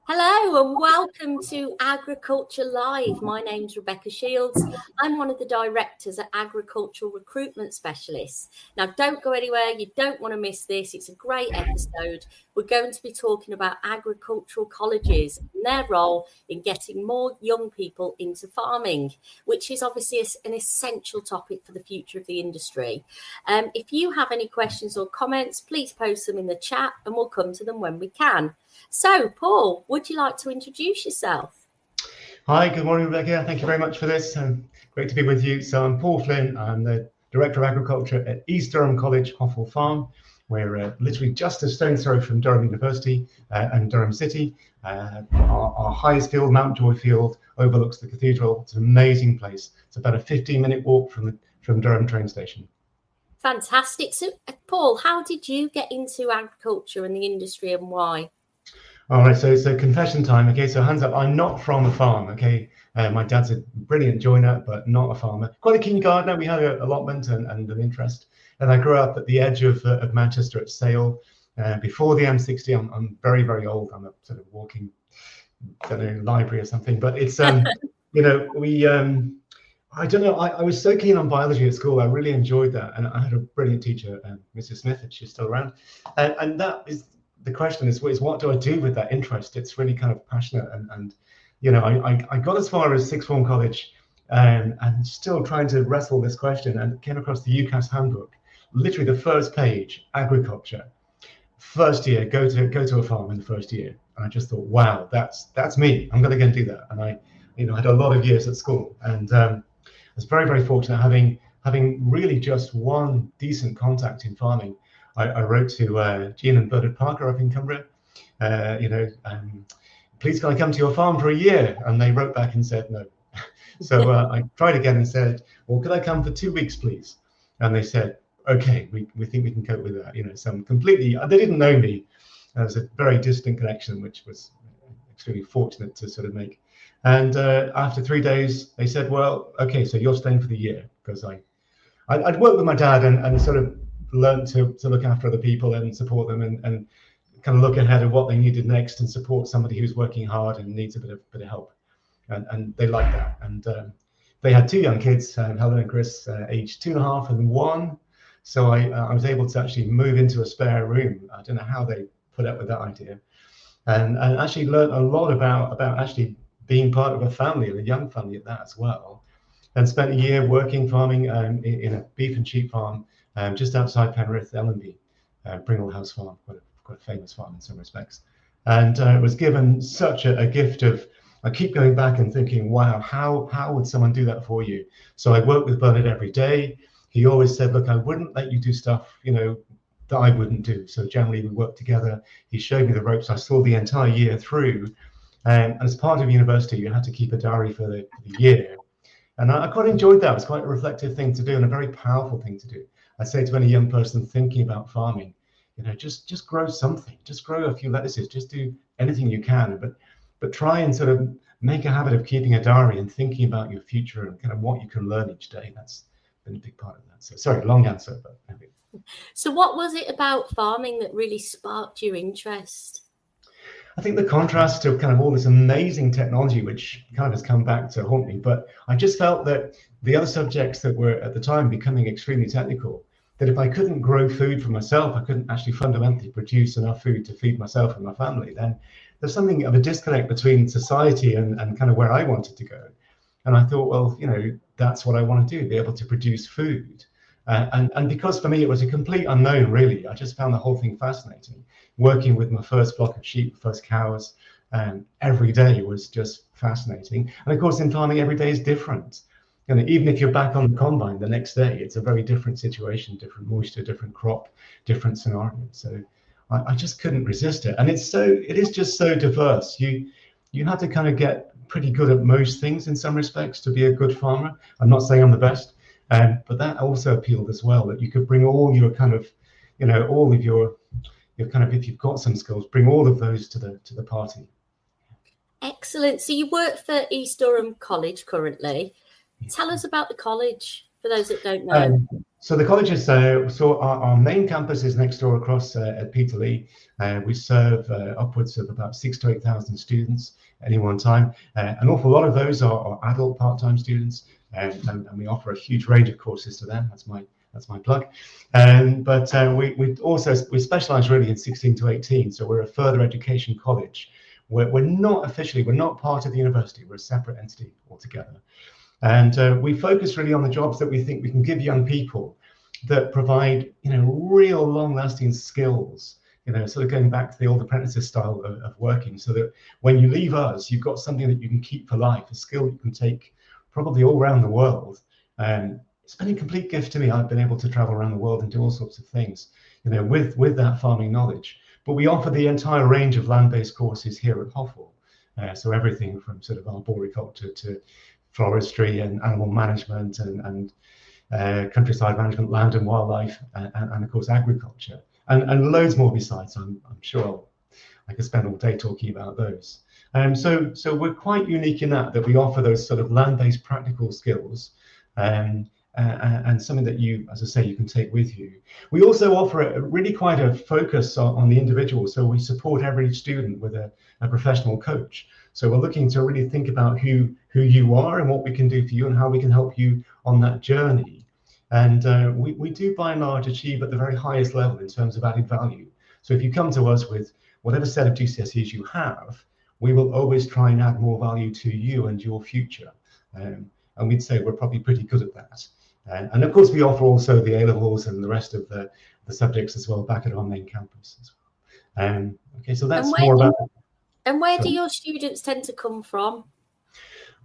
Hello and welcome to Agriculture Live. My name's Rebecca Shields. I'm one of the directors at Agricultural Recruitment Specialists. Now, don't go anywhere. You don't want to miss this. It's a great episode. We're going to be talking about agricultural colleges and their role in getting more young people into farming, which is obviously an essential topic for the future of the industry. If you have any questions or comments, please post them in the chat and we'll come to them when we can. So, Paul, would you like to introduce yourself? Hi, good morning, Rebecca. Thank you very much for this. Great to be with you. So I'm Paul Flynn. I'm the Director of Agriculture at East Durham College, Hoffel Farm. We're literally just a stone's throw from Durham University and Durham City. Our highest field, Mount Joy Field, overlooks the cathedral. It's an amazing place. It's about a 15-minute walk from Durham train station. Fantastic. So, Paul, how did you get into agriculture and the industry and why? All right, so confession time. Okay, so hands up. I'm not from a farm. Okay, my dad's a brilliant joiner, but not a farmer. Quite a keen gardener. We had an allotment and an interest. And I grew up at the edge of Manchester at Sale, before the M60. I'm very, very old. I'm a sort of walking, library or something. But it's I don't know. I was so keen on biology at school. I really enjoyed that, and I had a brilliant teacher, Mrs. Smith, and she's still around. And that is. The question is what do I do with that interest? It's really kind of passionate, and I got as far as sixth form college, and still trying to wrestle this question, and came across the UCAS handbook, literally the first page, agriculture, first year, go to a farm in the first year, and I just thought, wow, that's me. I'm going to go and do that, and I had a lot of years at school, and I was very, very fortunate having really just one decent contact in farming. I wrote to Jean and Bernard Parker up in Cumbria, please can I come to your farm for a year? And they wrote back and said no. So I tried again and said, well, could I come for 2 weeks, please? And they said, okay, we think we can cope with that. Some completely, they didn't know me. There was a very distant connection, which was extremely fortunate to sort of make. And after 3 days, they said, well, okay, so you're staying for the year, because I'd worked with my dad and sort of learned to look after other people and support them and kind of look ahead of what they needed next and support somebody who's working hard and needs a bit of help. And they liked that. And they had 2 young kids, Helen and Chris, aged 2.5 and 1. So I was able to actually move into a spare room. I don't know how they put up with that idea. And actually learned a lot about actually being part of a family, a young family at that as well. And spent a year working farming in a beef and sheep farm just outside Penrith, Ellenby, Pringle House Farm, quite a famous farm in some respects. And was given such a gift of, I keep going back and thinking, wow, how would someone do that for you? So I worked with Bernard every day. He always said, look, I wouldn't let you do stuff, that I wouldn't do. So generally we worked together. He showed me the ropes. I saw the entire year through. And as part of university, you had to keep a diary for the year. And I quite enjoyed that. It was quite a reflective thing to do and a very powerful thing to do. I'd say to any young person thinking about farming, just grow something, just grow a few lettuces, just do anything you can, but try and sort of make a habit of keeping a diary and thinking about your future and kind of what you can learn each day. That's been a big part of that. So sorry, long answer, but maybe. So what was it about farming that really sparked your interest? I think the contrast to kind of all this amazing technology, which kind of has come back to haunt me, but I just felt that the other subjects that were at the time becoming extremely technical, that if I couldn't grow food for myself, I couldn't actually fundamentally produce enough food to feed myself and my family, then there's something of a disconnect between society and kind of where I wanted to go. And I thought, well, that's what I want to do, be able to produce food. And because for me, it was a complete unknown, really. I just found the whole thing fascinating. Working with my first flock of sheep, first cows, every day was just fascinating. And of course, in farming, every day is different. And even if you're back on the combine the next day, it's a very different situation, different moisture, different crop, different scenario. So I just couldn't resist it. And it is just so diverse. You have to kind of get pretty good at most things in some respects to be a good farmer. I'm not saying I'm the best, but that also appealed as well, that you could bring all your kind of, all of your kind of, if you've got some skills, bring all of those to the party. Excellent. So you work for East Durham College currently. Tell us about the college for those that don't know. So the college is, so our main campus is next door across at Peterlee. We serve upwards of about 6,000 to 8,000 students at any one time. An awful lot of those are adult part-time students, and we offer a huge range of courses to them. That's my plug. But we specialise really in 16 to 18. So we're a further education college. We're not part of the university. We're a separate entity altogether. And we focus really on the jobs that we think we can give young people that provide, real long-lasting skills, sort of going back to the old apprentices style of working, so that when you leave us, you've got something that you can keep for life, a skill you can take probably all around the world. It's been a complete gift to me. I've been able to travel around the world and do all sorts of things, with that farming knowledge. But we offer the entire range of land-based courses here at Hoffel. So everything from sort of arboriculture to forestry and animal management and countryside management, land and wildlife, and of course agriculture, and loads more besides. I'm sure I could spend all day talking about those. So we're quite unique in that we offer those sort of land-based practical skills, and something that you, as I say, you can take with you. We also offer really quite a focus on the individual. So we support every student with a professional coach. So we're looking to really think about who you are and what we can do for you and how we can help you on that journey. And we do by and large achieve at the very highest level in terms of added value. So if you come to us with whatever set of GCSEs you have, we will always try and add more value to you and your future. And we'd say we're probably pretty good at that. And of course, we offer also the A-levels and the rest of the subjects as well back at our main campus as well. Okay, so that's more about. And where do your students tend to come from?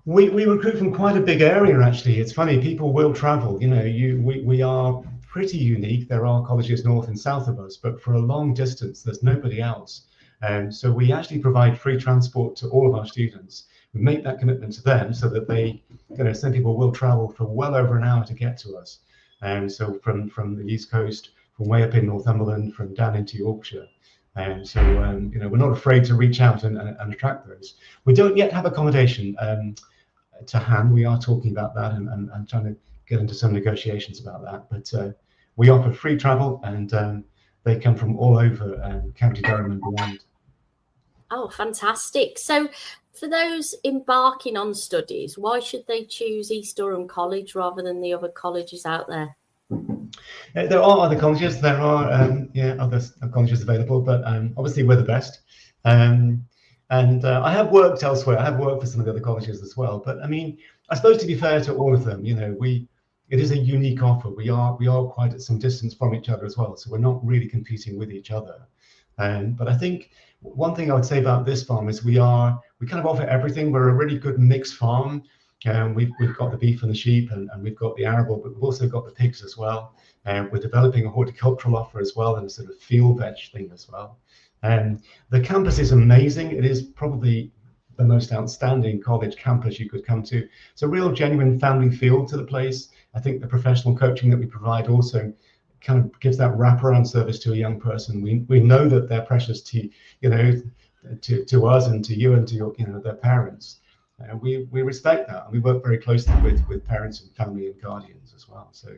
We recruit from quite a big area, actually. It's funny, people will travel. We are pretty unique. There are colleges north and south of us, but for a long distance, there's nobody else. So we actually provide free transport to all of our students. We make that commitment to them so that they, some people will travel for well over an hour to get to us. So from the East Coast, from way up in Northumberland, from down into Yorkshire. So we're not afraid to reach out and attract those. We don't yet have accommodation to hand. We are talking about that and trying to get into some negotiations about that. But we offer free travel, and they come from all over County Durham and beyond. Oh, fantastic. So for those embarking on studies, why should they choose East Durham College rather than the other colleges out there? There are other colleges. There are other colleges available, but obviously we're the best. And I have worked elsewhere. I have worked for some of the other colleges as well. But I mean, I suppose to be fair to all of them, it is a unique offer. We are quite at some distance from each other as well, so we're not really competing with each other. But I think one thing I would say about this farm is we kind of offer everything. We're a really good mixed farm. We've got the beef and the sheep, and we've got the arable, but we've also got the pigs as well. We're developing a horticultural offer as well, and a sort of field veg thing as well. The campus is amazing. It is probably the most outstanding college campus you could come to. It's a real genuine family feel to the place. I think the professional coaching that we provide also kind of gives that wraparound service to a young person. We know that they're precious to to us and to you and to your their parents. We respect that, and we work very closely with parents and family and guardians as well. So,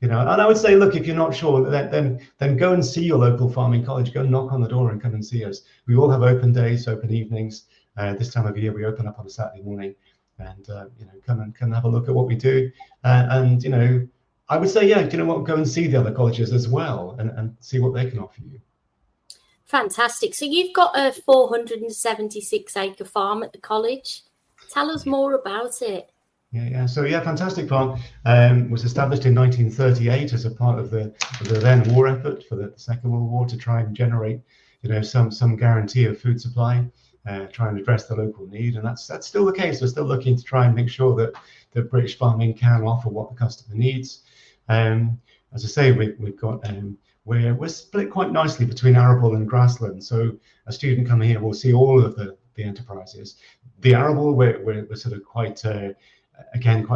and I would say, look, if you're not sure, then go and see your local farming college. Go knock on the door and come and see us. We all have open days, open evenings. This time of year, we open up on a Saturday morning, and come and have a look at what we do. And I would say, go and see the other colleges as well, and see what they can offer you. Fantastic. So you've got a 476-acre farm at the college. Tell us more about it. Yeah. So fantastic farm. Was established in 1938 as a part of the then war effort for the Second World War to try and generate, some guarantee of food supply, try and address the local need, and that's still the case. We're still looking to try and make sure that British farming can offer what the customer needs. As I say, we've got we're split quite nicely between arable and grassland. So a student coming here will see all of the enterprises. The arable, we're sort of quite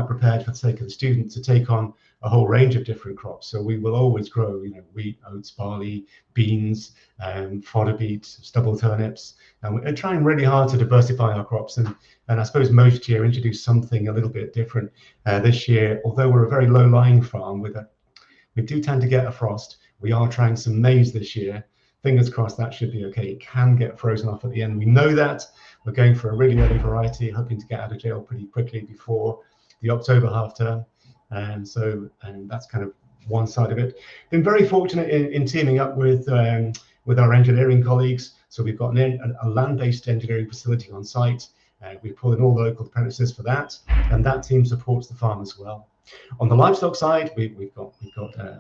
prepared for the sake of the student to take on a whole range of different crops. So we will always grow, wheat, oats, barley, beans, fodder beet, stubble turnips, and we're trying really hard to diversify our crops. And I suppose most year introduce something a little bit different. This year, although we're a very low-lying farm with We do tend to get a frost. We are trying some maize this year. Fingers crossed that should be okay. It can get frozen off at the end. We know that. We're going for a really early variety, hoping to get out of jail pretty quickly before the October half term. And that's kind of one side of it. Been very fortunate in teaming up with our engineering colleagues. So we've got a land-based engineering facility on site. We've pulled in all the local apprentices for that, and that team supports the farm as well. On the livestock side, we've got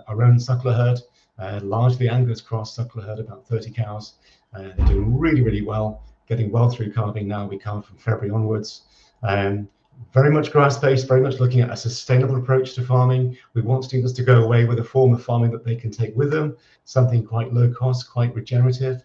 our own suckler herd, largely Angus cross suckler herd, about 30 cows. They're doing really, really well, getting well through calving now. We calve from February onwards. Very much grass-based, very much looking at a sustainable approach to farming. We want students to go away with a form of farming that they can take with them, something quite low cost, quite regenerative,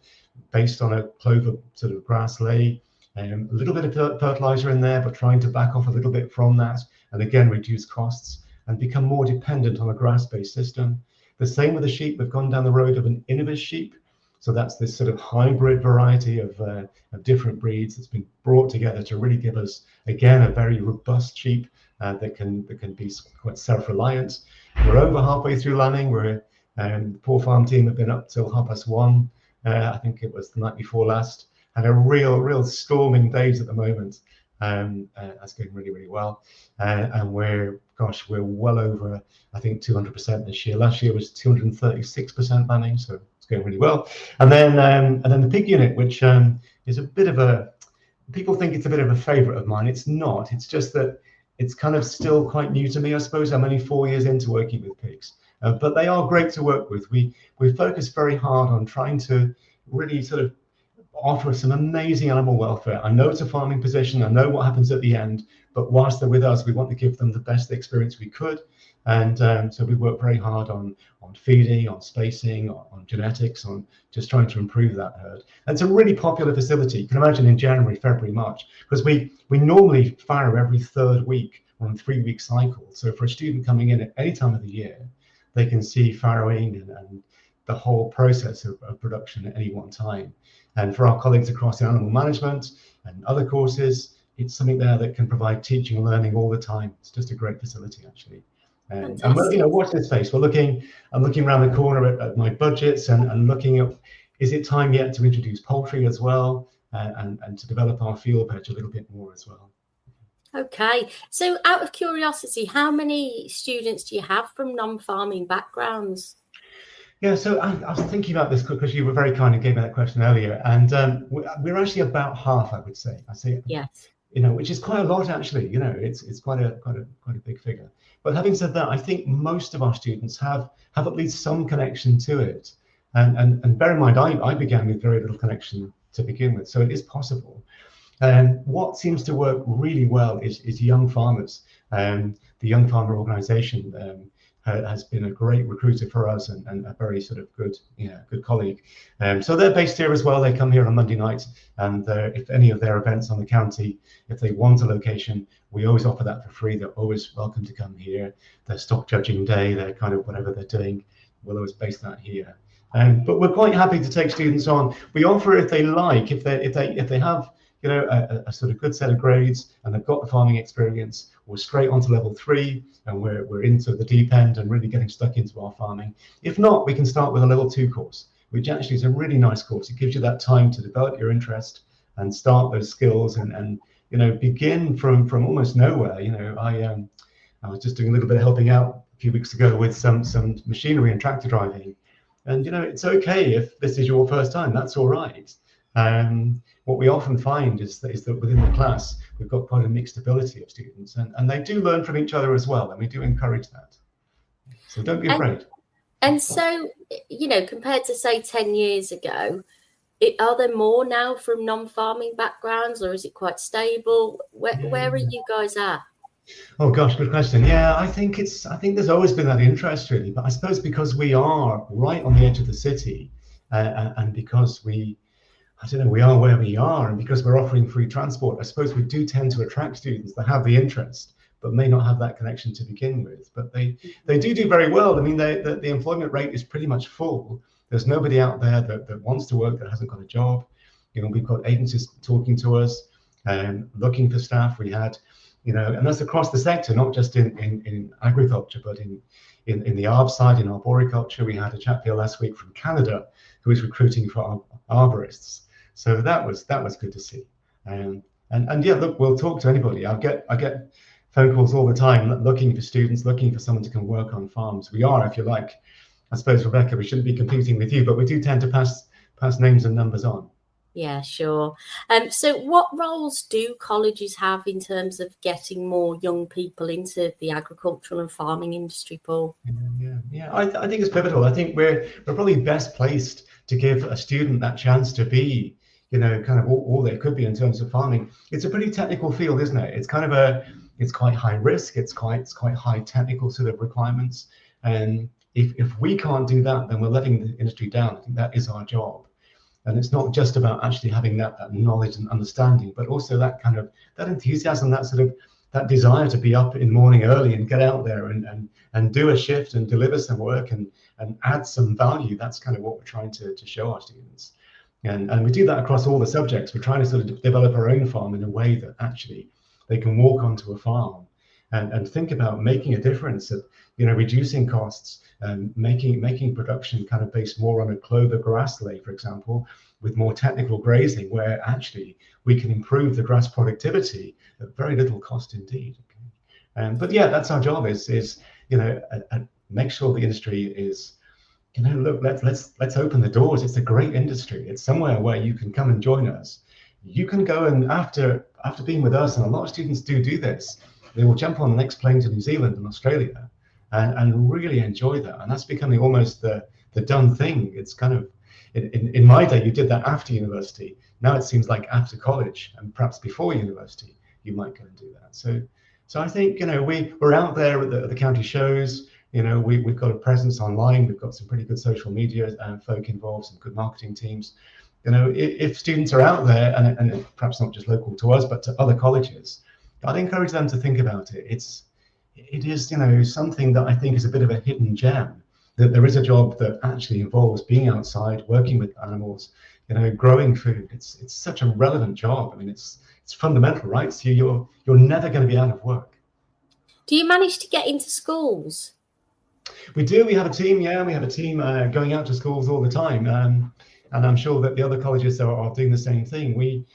based on a clover sort of grass lay. A little bit of fertilizer in there, but trying to back off a little bit from that, and again reduce costs and become more dependent on a grass-based system. The same with the sheep. We've gone down the road of an Innovis sheep. So that's this sort of hybrid variety of different breeds that's been brought together to really give us, again, a very robust sheep that can be quite self-reliant. We're over halfway through lambing. The poor farm team have been up till 1:30. I think it was the night before last. And a real storming days at the moment. That's going really, really well. And we're well over, I think, 200% this year. Last year was 236% lambing, so it's going really well. And then the pig unit, which is a bit of people think it's a bit of a favorite of mine. It's not. It's just that it's kind of still quite new to me, I suppose. I'm only 4 years into working with pigs, but they are great to work with. We focus very hard on trying to really sort of offer some amazing animal welfare. I know it's a farming position. I know what happens at the end, but whilst they're with us, we want to give them the best experience we could. And so we work very hard on feeding, on spacing, on genetics, on just trying to improve that herd. And it's a really popular facility. You can imagine in January, February, March, because we normally farrow every third week on a 3-week cycle. So for a student coming in at any time of the year, they can see farrowing and the whole process of production at any one time. And for our colleagues across animal management and other courses, it's something there that can provide teaching and learning all the time. It's just a great facility, actually. And we're, watch this space. I'm looking around the corner at my budgets and looking at, is it time yet to introduce poultry as well, and to develop our field veg a little bit more as well. Okay, so out of curiosity, how many students do you have from non-farming backgrounds? Yeah, so I was thinking about this because you were very kind and gave me that question earlier, and we're actually about half, I would say. I say, yes, which is quite a lot actually. It's quite a big figure. But having said that, I think most of our students have at least some connection to it, and bear in mind, I began with very little connection to begin with, so it is possible. And what seems to work really well is young farmers. The Young Farmer Organisation has been a great recruiter for us and a very sort of good colleague. So they're based here as well. They come here on Monday night, and if any of their events on the county, if they want a location, we always offer that for free. They're always welcome to come here. Their stock judging day, their kind of whatever they're doing, we'll always base that here. But we're quite happy to take students on. We offer, if they like, if they have a sort of good set of grades and they've got the farming experience, we're straight onto level 3 and we're into the deep end and really getting stuck into our farming. If not, we can start with a level 2 course, which actually is a really nice course. It gives you that time to develop your interest and start those skills and begin from almost nowhere. I was just doing a little bit of helping out a few weeks ago with some machinery and tractor driving, and it's okay if this is your first time. That's all right. What we often find is that within the class, we've got quite a mixed ability of students, and they do learn from each other as well, and we do encourage that. So don't be afraid. And so, compared to, say, 10 years ago, are there more now from non-farming backgrounds, or is it quite stable? Where are you guys at? Oh gosh, good question. Yeah, I think there's always been that interest really, but I suppose because we are right on the edge of the city, and because we are where we are, and because we're offering free transport, I suppose we do tend to attract students that have the interest, but may not have that connection to begin with. But they do very well. I mean, the employment rate is pretty much full. There's nobody out there that wants to work that hasn't got a job. We've got agencies talking to us and looking for staff. We had and that's across the sector, not just in agriculture, but in the arb side, in arboriculture. We had a chap here last week from Canada who was recruiting for arborists. So that was good to see. And yeah, look, we'll talk to anybody. I get phone calls all the time looking for students, looking for someone to come work on farms. We are, if you like, I suppose, Rebecca, we shouldn't be competing with you, but we do tend to pass names and numbers on. Yeah, sure. So what roles do colleges have in terms of getting more young people into the agricultural and farming industry, Paul? Yeah. I think it's pivotal. I think we're probably best placed to give a student that chance to be, kind of all they could be in terms of farming. It's a pretty technical field, isn't it? It's kind of it's quite high risk. It's quite high technical sort of requirements. And if we can't do that, then we're letting the industry down. I think that is our job. And it's not just about actually having that knowledge and understanding, but also that enthusiasm, that desire to be up in the morning early and get out there and do a shift and deliver some work and add some value. That's kind of what we're trying to show our students. And we do that across all the subjects. We're trying to sort of develop our own farm in a way that actually they can walk onto a farm and think about making a difference of, reducing costs and making production kind of based more on a clover grass lay, for example, with more technical grazing, where actually we can improve the grass productivity at very little cost indeed. But yeah, that's our job is make sure the industry is, look, let's open the doors. It's a great industry. It's somewhere where you can come and join us. You can go and after being with us, and a lot of students do this, they will jump on the next plane to New Zealand and Australia and really enjoy that. And that's becoming almost the done thing. It's kind of, in my day, you did that after university. Now it seems like after college and perhaps before university, you might go and do that. So I think, we're out there at the county shows. We've got a presence online. We've got some pretty good social media folk involved, some good marketing teams. If students are out there, and perhaps not just local to us, but to other colleges, I'd encourage them to think about it. It is, something that I think is a bit of a hidden gem, that there is a job that actually involves being outside, working with animals, growing food. It's such a relevant job. I mean, it's fundamental, right? So you're never going to be out of work. Do you manage to get into schools? We do. We have a team. Yeah, we have a team going out to schools all the time. And I'm sure that the other colleges are doing the same thing. We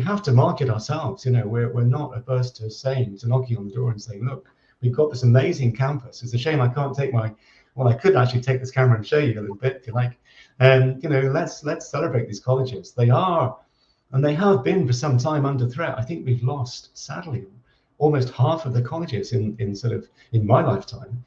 have to market ourselves. We're not averse to knocking on the door and saying, look, we've got this amazing campus. It's a shame I can't I could actually take this camera and show you a little bit if you like. Let's celebrate these colleges. They are, and they have been for some time, under threat. I think we've lost, sadly, almost half of the colleges in my lifetime.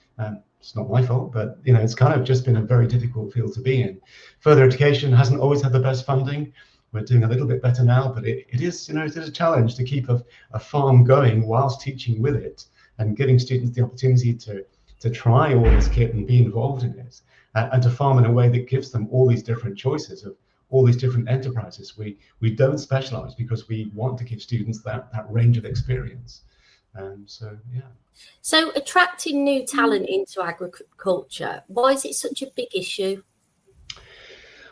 It's not my fault, but it's kind of just been a very difficult field to be in. Further education hasn't always had the best funding. We're doing a little bit better now, but it is a challenge to keep a farm going whilst teaching with it and giving students the opportunity to try all this kit and be involved in it, and to farm in a way that gives them all these different choices of all these different enterprises. We don't specialize because we want to give students that range of experience. So attracting new talent into agriculture, why is it such a big issue?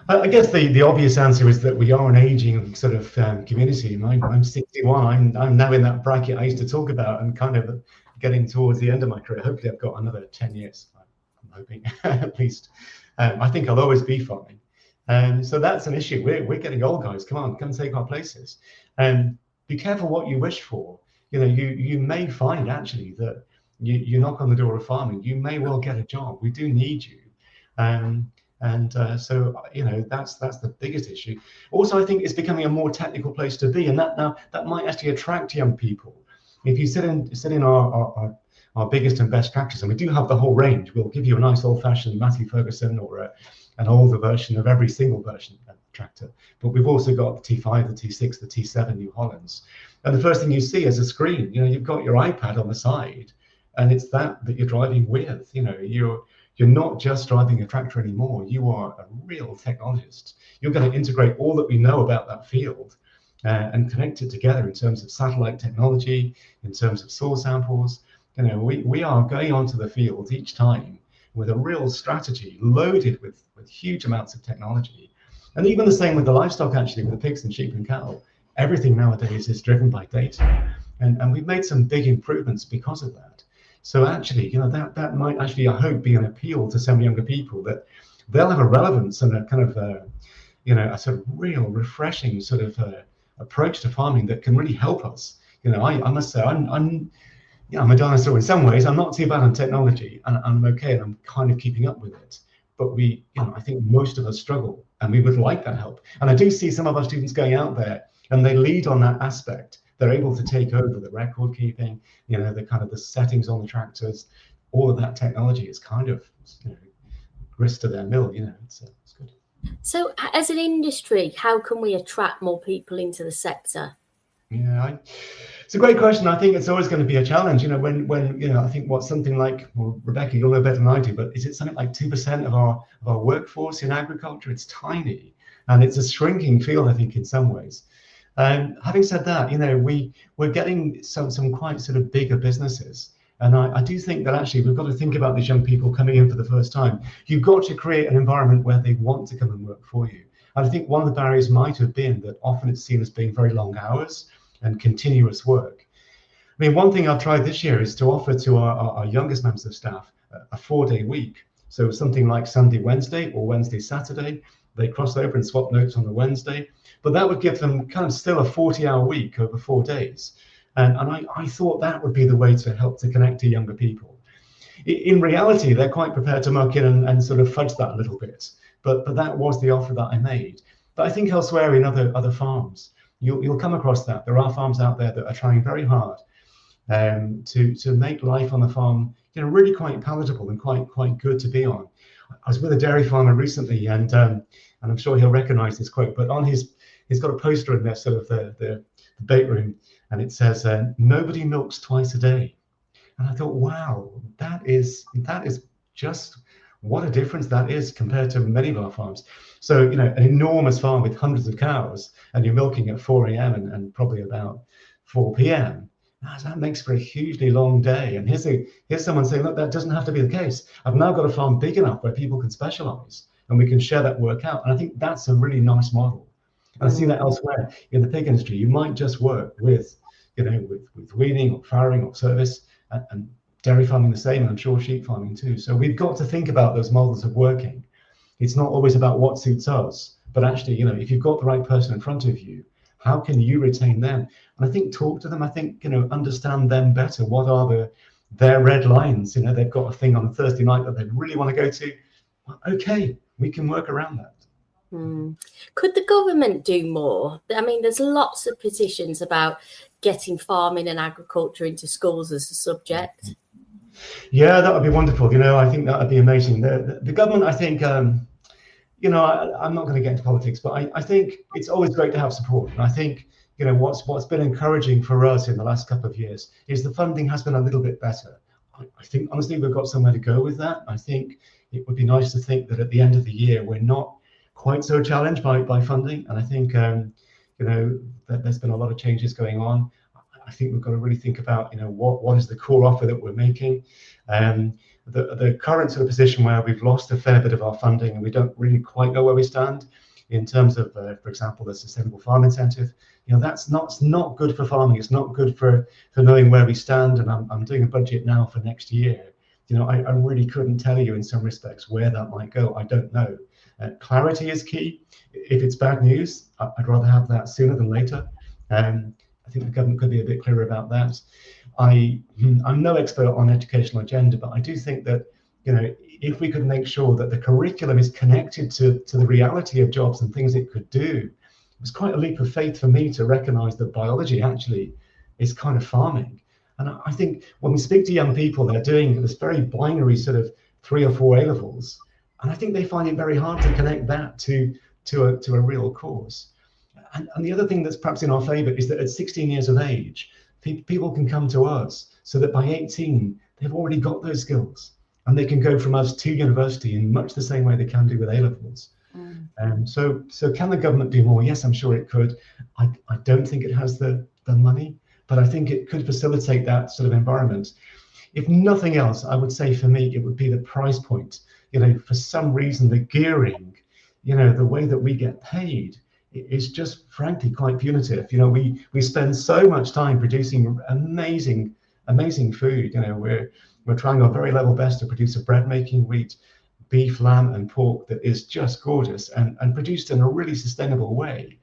I guess the obvious answer is that we are an aging sort of community. I'm 61. I'm now in that bracket I used to talk about and kind of getting towards the end of my career. Hopefully I've got another 10 years. I'm hoping at least. I think I'll always be farming. So that's an issue. We're getting old, guys. Come take our places. Be careful what you wish for. You may find actually that you knock on the door of farming, you may well get a job. We do need you. So that's the biggest issue. Also, I think it's becoming a more technical place to be, and that might actually attract young people. If you sit in our biggest and best tractors, and we do have the whole range, we'll give you a nice old-fashioned Matthew Ferguson or an older version of every single version of tractor. But we've also got the T5, the T6, the T7 New Hollands. And the first thing you see is a screen. You've got your iPad on the side, and it's that you're driving with. You're not just driving a tractor anymore. You are a real technologist. You're going to integrate all that we know about that field and connect it together in terms of satellite technology, in terms of soil samples. We are going onto the field each time with a real strategy loaded with huge amounts of technology. And even the same with the livestock, actually, with the pigs and sheep and cattle. Everything nowadays is driven by data. And we've made some big improvements because of that. So actually, that might actually, I hope, be an appeal to some younger people, that they'll have a relevance and a kind of a sort of real refreshing sort of approach to farming that can really help us. I must say, I'm a dinosaur in some ways. I'm not too bad on technology, and I'm okay, and I'm kind of keeping up with it. But I think most of us struggle, and we would like that help. And I do see some of our students going out there, and they lead on that aspect. They're able to take over the record keeping, the kind of the settings on the tractors, all of that technology is kind of, grist to their mill. It's good. So, as an industry, how can we attract more people into the sector? Yeah, it's a great question. I think it's always going to be a challenge. When I think what's something like, well, Rebecca, you'll know better than I do, but is it something like 2% of our workforce in agriculture? It's tiny, and it's a shrinking field, I think, in some ways. Having said that, we're getting some quite sort of bigger businesses. And I do think that actually we've got to think about these young people coming in for the first time. You've got to create an environment where they want to come and work for you. And I think one of the barriers might have been that often it's seen as being very long hours and continuous work. I mean, one thing I've tried this year is to offer to our youngest members of staff a 4-day week. So something like Sunday, Wednesday, or Wednesday, Saturday. They cross over and swap notes on the Wednesday. But that would give them kind of still a 40-hour week over 4 days. And I thought that would be the way to help to connect to younger people. In reality, they're quite prepared to muck in and sort of fudge that a little bit. But that was the offer that I made. But I think elsewhere in other farms, you'll come across that. There are farms out there that are trying very hard to make life on the farm, really quite palatable and quite good to be on. I was with a dairy farmer recently, and I'm sure he'll recognise this quote. But on he's got a poster in there, sort of the bait room, and it says, "Nobody milks twice a day." And I thought, wow, that is just what a difference that is compared to many of our farms. So, an enormous farm with hundreds of cows, and you're milking at 4 a.m. and probably about 4 p.m. That makes for a hugely long day. And here's someone saying, look, that doesn't have to be the case. I've now got a farm big enough where people can specialize and we can share that work out. And I think that's a really nice model. And I see that elsewhere in the pig industry. You might just work with weaning or farrowing or service, and dairy farming the same, and I'm sure sheep farming too. So we've got to think about those models of working. It's not always about what suits us, but actually, if you've got the right person in front of you, how can you retain them? And I think talk to them. I think, understand them better. What are their red lines? They've got a thing on a Thursday night that they really want to go to. Okay, we can work around that. Could the government do more? I mean, there's lots of petitions about getting farming and agriculture into schools as a subject. Yeah, that would be wonderful. I think that would be amazing. The government, I think, I'm not going to get into politics, but I think it's always great to have support. And I think, what's been encouraging for us in the last couple of years is the funding has been a little bit better. I think, honestly, we've got somewhere to go with that. I think it would be nice to think that at the end of the year, we're not quite so challenged by funding. And I think, that there's been a lot of changes going on. I think we've got to really think about, what is the core offer that we're making. The current sort of position where we've lost a fair bit of our funding and we don't really quite know where we stand in terms of, for example, the sustainable farm incentive. That's not good for farming. It's not good for knowing where we stand. And I'm doing a budget now for next year. I really couldn't tell you in some respects where that might go. I don't know. Clarity is key. If it's bad news, I'd rather have that sooner than later. I think the government could be a bit clearer about that. I'm no expert on educational agenda, but I do think that, if we could make sure that the curriculum is connected to the reality of jobs and things it could do, it was quite a leap of faith for me to recognize that biology actually is kind of farming. And I think when we speak to young people, they're doing this very binary sort of 3 or 4 A-levels. And I think they find it very hard to connect that to a real course. And the other thing that's perhaps in our favor is that at 16 years of age, people can come to us so that by 18, they've already got those skills and they can go from us to university in much the same way they can do with A-levels. So can the government do more? Yes, I'm sure it could. I don't think it has the money, but I think it could facilitate that sort of environment. If nothing else, I would say for me, it would be the price point. For some reason, the gearing, the way that we get paid is just frankly quite punitive. You know, we spend so much time producing amazing food. You know, we're trying our very level best to produce a bread making wheat, beef, lamb, and pork that is just gorgeous and produced in a really sustainable way.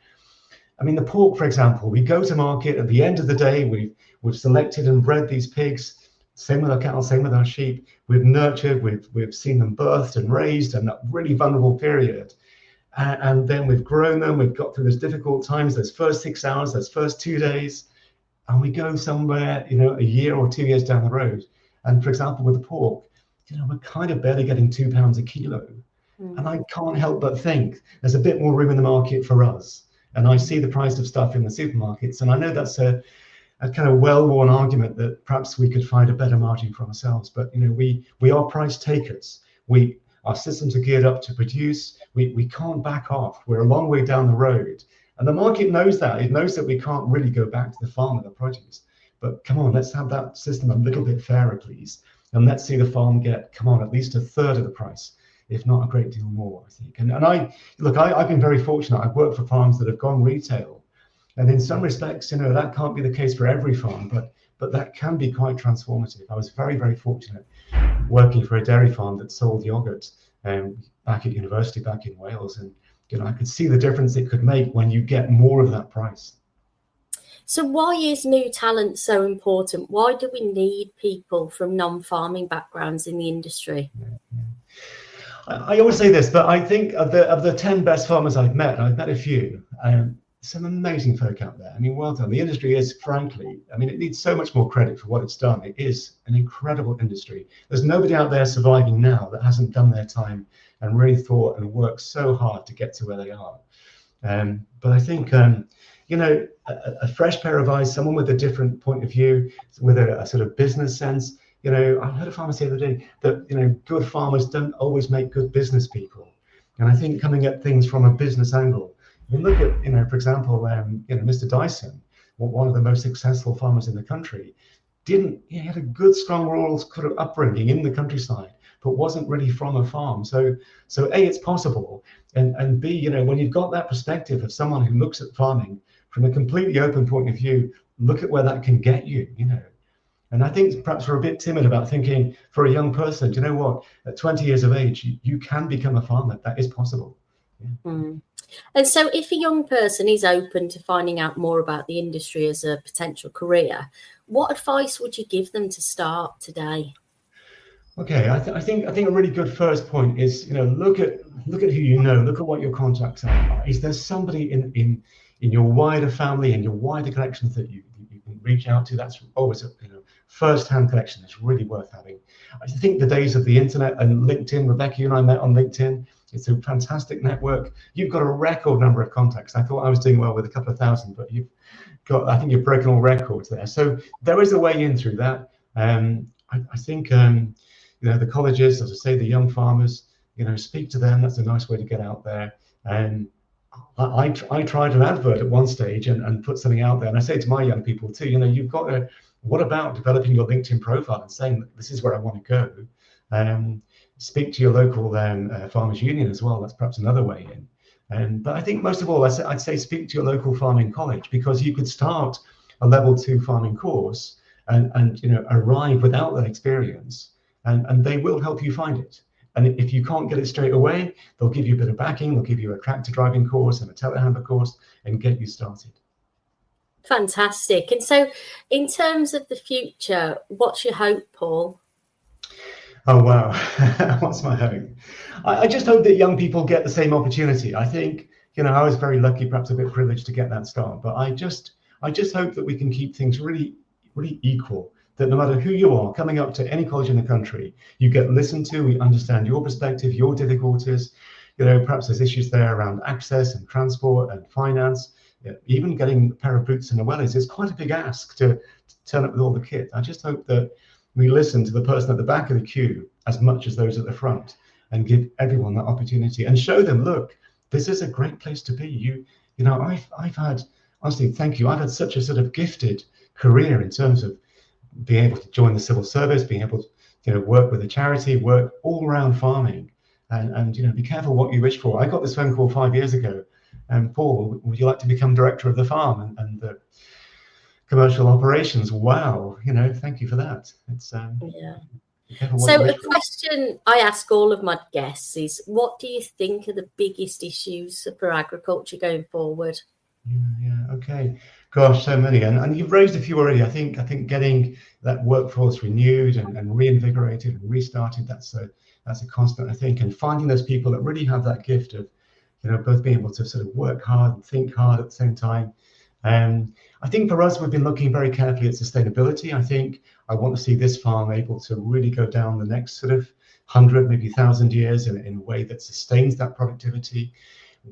I mean, the pork, for example, we go to market at the end of the day, we've selected and bred these pigs. Same with our cattle, same with our sheep. We've nurtured, we've seen them birthed and raised in that really vulnerable period. And then we've grown them, we've got through those difficult times, those first 6 hours, those first 2 days, and we go somewhere, you know, a year or 2 years down the road. And for example, with the pork, you know, we're kind of barely getting £2 a kilo. And I can't help but think there's a bit more room in the market for us. And I see the price of stuff in the supermarkets, and I know that's a kind of well-worn argument that perhaps we could find a better margin for ourselves. But you know, we are price takers. Our systems are geared up to produce. We can't back off. We're a long way down the road, and the market knows that. It knows that we can't really go back to the farm with the produce. But come on, let's have that system a little bit fairer, please, and let's see the farm get, come on, at least a third of the price, if not a great deal more, I think. And I've been very fortunate. I've worked for farms that have gone retail, and in some respects, you know, that can't be the case for every farm, but that can be quite transformative. I was very, very fortunate working for a dairy farm that sold yogurt back at university, back in Wales, and you know, I could see the difference it could make when you get more of that price. So why is new talent so important? Why do we need people from non-farming backgrounds in the industry? I always say this, but I think of the 10 best farmers I've met a few, some amazing folk out there. I mean, well done. The industry is, frankly, I mean, it needs so much more credit for what it's done. It is an incredible industry. There's nobody out there surviving now that hasn't done their time and really thought and worked so hard to get to where they are. But I think, you know, a fresh pair of eyes, someone with a different point of view, with a sort of business sense. You know, I heard a farmer say the other day that, you know, good farmers don't always make good business people. And I think coming at things from a business angle, you look at, you know, for example, you know, Mr. Dyson, one of the most successful farmers in the country, he had a good, strong rural kind of upbringing in the countryside, but wasn't really from a farm. So A, it's possible, and B, you know, when you've got that perspective of someone who looks at farming from a completely open point of view, look at where that can get you, you know. And I think perhaps we're a bit timid about thinking for a young person, do you know what, at 20 years of age, you can become a farmer. That is possible. Yeah. And so if a young person is open to finding out more about the industry as a potential career, what advice would you give them to start today? Okay, I think a really good first point is, you know, look at who you know, look at what your contacts are. Is there somebody in your wider family and your wider connections that you can reach out to? That's always a, you know, first-hand connection that's really worth having. I think the days of the internet and LinkedIn, Rebecca, you and I met on LinkedIn. It's a fantastic network. You've got a record number of contacts. I thought I was doing well with a couple of thousand, but I think you've broken all records there. So there is a way in through that. I think, you know, the colleges, as I say, the young farmers, you know, speak to them. That's a nice way to get out there. And I tried an advert at one stage and put something out there. And I say to my young people too, you know, you've got to, what about developing your LinkedIn profile and saying, this is where I want to go? Speak to your local farmers union as well. That's perhaps another way in. But I think most of all, I'd say speak to your local farming college, because you could start a level 2 farming course and you know, arrive without that experience, and they will help you find it. And if you can't get it straight away, they'll give you a bit of backing. They'll give you a tractor driving course and a telehandler course and get you started. Fantastic. And so in terms of the future, what's your hope, Paul? Oh, wow. What's my hope? I just hope that young people get the same opportunity. I think, you know, I was very lucky, perhaps a bit privileged to get that start, but I just hope that we can keep things really, really equal, that no matter who you are coming up to any college in the country, you get listened to, we understand your perspective, your difficulties. You know, perhaps there's issues there around access and transport and finance. You know, even getting a pair of boots in the wellies is quite a big ask to turn up with all the kit. I just hope that we listen to the person at the back of the queue as much as those at the front, and give everyone that opportunity and show them, look, this is a great place to be. You know, I've had, honestly, thank you. I've had such a sort of gifted career in terms of being able to join the civil service, being able to, you know, work with a charity, work all around farming, and you know, be careful what you wish for. I got this phone call 5 years ago Paul, would you like to become director of the farm and the commercial operations? Wow, thank you for that. It's So a question I ask all of my guests is, what do you think are the biggest issues for agriculture going forward? Okay. Gosh, so many, and you've raised a few already. I think getting that workforce renewed and reinvigorated and restarted, that's a constant, I think, and finding those people that really have that gift of both being able to sort of work hard and think hard at the same time. I think for us, we've been looking very carefully at sustainability. I think I want to see this farm able to really go down the next sort of 100, maybe 1,000 years in a way that sustains that productivity.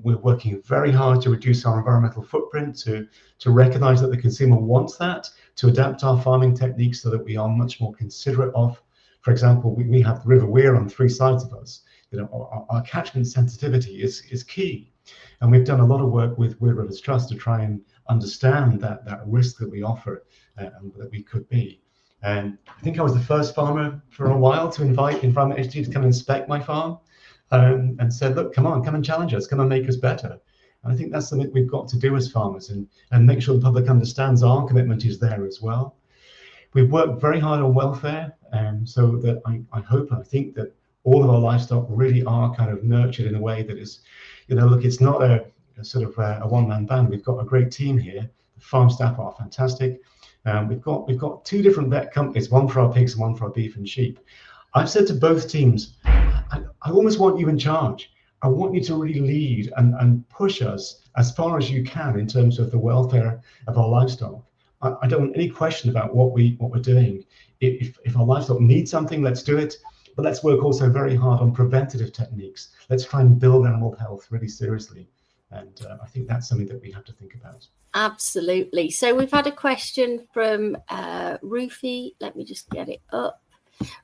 We're working very hard to reduce our environmental footprint, to recognize that the consumer wants that, to adapt our farming techniques so that we are much more considerate of. For example, we have the River Wear on 3 sides of us. Our catchment sensitivity is key. And we've done a lot of work with Weir Rivers Trust to try and understand that risk that we offer and that we could be. And I think I was the first farmer for a while to invite Environment Agency to come and inspect my farm, and said, look, come and challenge us, come and make us better. And I think that's something we've got to do as farmers, and make sure the public understands our commitment is there as well. We've worked very hard on welfare, so that I hope and I think that all of our livestock really are kind of nurtured in a way that is, look, it's not a sort of a one-man band. We've got a great team here. The farm staff are fantastic. We've got 2 different vet companies, one for our pigs and one for our beef and sheep. I've said to both teams, I almost want you in charge. I want you to really lead and push us as far as you can in terms of the welfare of our livestock. I don't want any question about what we're doing. If our livestock need something, let's do it. But let's work also very hard on preventative techniques. Let's try and build animal health really seriously. And I think that's something that we have to think about. Absolutely. So we've had a question from Rufy. Let me just get it up.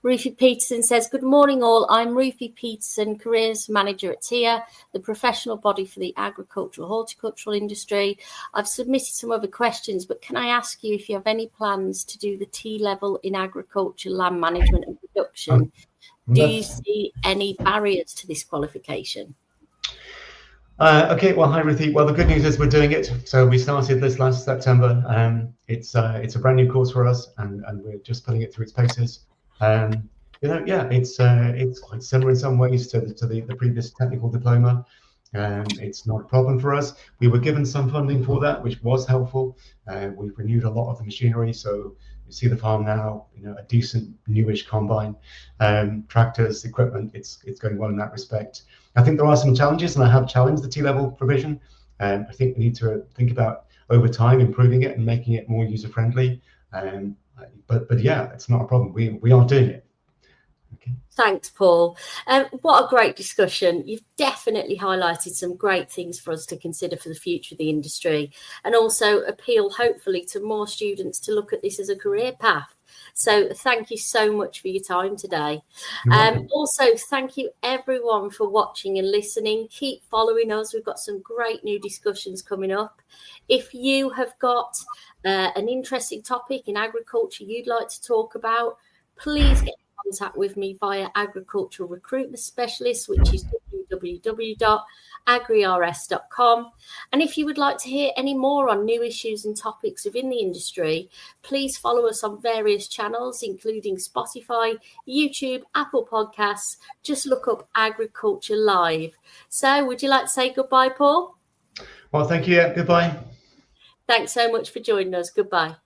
Rufy Peterson says, good morning all. I'm Rufy Peterson, Careers Manager at TIA, the professional body for the agricultural horticultural industry. I've submitted some other questions, but can I ask you if you have any plans to do the T-level in agriculture, land management and production? Do you see any barriers to this qualification? Okay, well, hi, Ruthie. Well, the good news is we're doing it. So we started this last September. It's a brand new course for us, and we're just putting it through its paces. It's quite similar in some ways to the previous technical diploma. It's not a problem for us. We were given some funding for that, which was helpful. We've renewed a lot of the machinery, so you see the farm now, a decent newish combine, tractors, equipment. It's going well in that respect. I think there are some challenges, and I have challenged the T-level provision. I think we need to think about over time improving it and making it more user friendly. But yeah, it's not a problem. We are doing it. Okay. Thanks, Paul. What a great discussion. You've definitely highlighted some great things for us to consider for the future of the industry, and also appeal, hopefully, to more students to look at this as a career path. So thank you so much for your time today. Also, thank you everyone for watching and listening. Keep following us. We've got some great new discussions coming up. If you have got an interesting topic in agriculture you'd like to talk about, please get in contact with me via Agricultural Recruitment Specialist, which is www.agrirs.com. And if you would like to hear any more on new issues and topics within the industry, please follow us on various channels, including Spotify, YouTube, Apple Podcasts. Just look up Agriculture Live. So would you like to say goodbye, Paul? Well, thank you. Goodbye. Thanks so much for joining us. Goodbye.